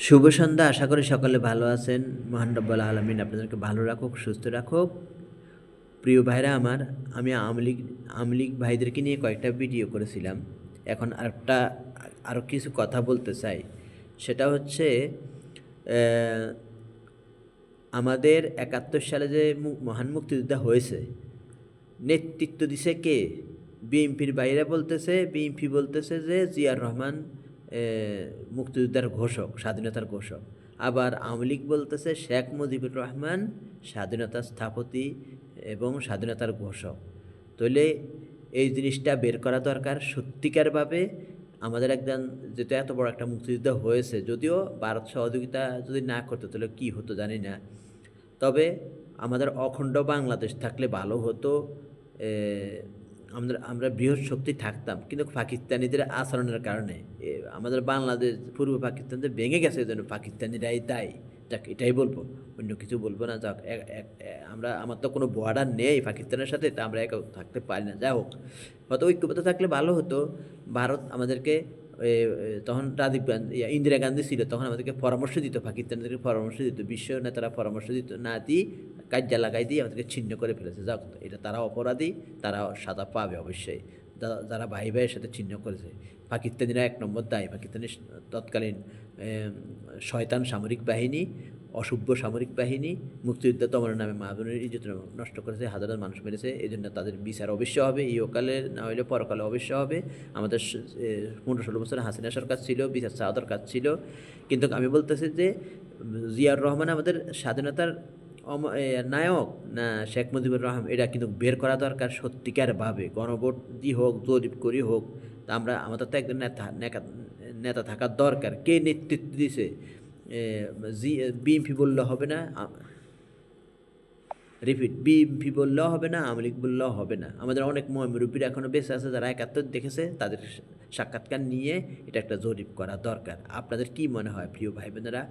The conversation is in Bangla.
শুভ সন্ধ্যা। আশা করি সকলে ভালো আছেন। মহান রব্বুল আলামিন আপনাদেরকে ভালো রাখুক, সুস্থ রাখুক। প্রিয় ভাইরা আমার, আমি আওয়ামী লীগ ভাইদেরকে নিয়ে কয়েকটা ভিডিও করেছিলাম। এখন আরও কিছু কথা বলতে চাই। সেটা হচ্ছে আমাদের ৭১ সালে যে মহান মুক্তিযুদ্ধ হয়েছে, নেতৃত্ব দিছে কে? বিএনপির বাইরে বলতেছে, বিএনপি বলতেছে যে জিয়াউর রহমান মুক্তিযোদ্ধার ঘোষক, স্বাধীনতার ঘোষক। আবার আওয়ামী লীগ বলতেছে শেখ মুজিবুর রহমান স্বাধীনতার স্থপতি এবং স্বাধীনতার ঘোষক। তাহলে এই জিনিসটা বের করা দরকার সত্যিকারভাবে। আমাদের একজন যেহেতু এত বড় একটা মুক্তিযুদ্ধ হয়েছে, যদিও ভারত সহযোগিতা যদি না করতো তাহলে কী হতো জানি না। তবে আমাদের অখণ্ড বাংলাদেশ থাকলে ভালো হতো। আমরা বৃহৎ শক্তি থাকতাম, কিন্তু পাকিস্তানিদের আচরণের কারণে আমাদের বাংলাদেশ পূর্ব পাকিস্তান যে ভেঙে গেছে, এই জন্য পাকিস্তানিরাই দায়ী। যাক, এটাই বলবো, অন্য কিছু বলবো না। যাক, আমার তো কোনো বর্ডার নেই পাকিস্তানের সাথে, তা আমরা একা থাকতে পারি না। যাই হোক, হয়তো ঐক্যবদ্ধ থাকলে ভালো হতো। ভারত আমাদেরকে তখন ইন্দিরা গান্ধী ছিল, তখন আমাদেরকে পরামর্শ দিত, পাকিস্তানিদেরকে পরামর্শ দিত, বিশ্ব নেতারা পরামর্শ দিত, না দিয়ে কাজ্যা লাগাই দিয়ে আমাদেরকে ছিন্ন করে ফেলেছে। যাক, এটা তারা অপরাধী, তারা সাজা পাবে অবশ্যই। যারা ভাই ভাইয়ের সাথে ছিন্ন করেছে, পাকিস্তানিরা ১ নম্বর দায়ী। পাকিস্তানের তৎকালীন শয়তান সামরিক বাহিনী, অসভ্য সামরিক বাহিনী মুক্তিযুদ্ধ দমনের নামে মা বোনের ইজ্জত নষ্ট করেছে, হাজার মানুষ মেরেছে। এই জন্য তাদের বিচার অবশ্য হবে, ইহকালে না হইলে পরকালে অবশ্য হবে। আমাদের ১৫-১৬ বছর হাসিনা সরকার ছিল, বিচার চাওয়া দরকার ছিল। কিন্তু আমি বলতেছি যে জিয়াউর রহমান আমাদের স্বাধীনতার নায়ক না শেখ মুজিবুর রহমান, এটা কিন্তু বের করা দরকার সত্যিকারভাবে। গণভোট দিয়ে হোক, জরিপ করি হোক, তা আমাদের তো একজন নেতা থাকার দরকার। কে নেতৃত্ব দিছে? বিএনপি বললে হবে না, বিএনপি বললেও হবে না, আওয়ামী লীগ বললেও হবে না। আমাদের অনেক মুরব্বীরা এখনও বেঁচে আছে, যারা ৭১ দেখেছে, তাদের সাক্ষাৎকার নিয়ে এটা একটা জরিপ করা দরকার। আপনাদের কি মনে হয় প্রিয় ভাই বোনেরা?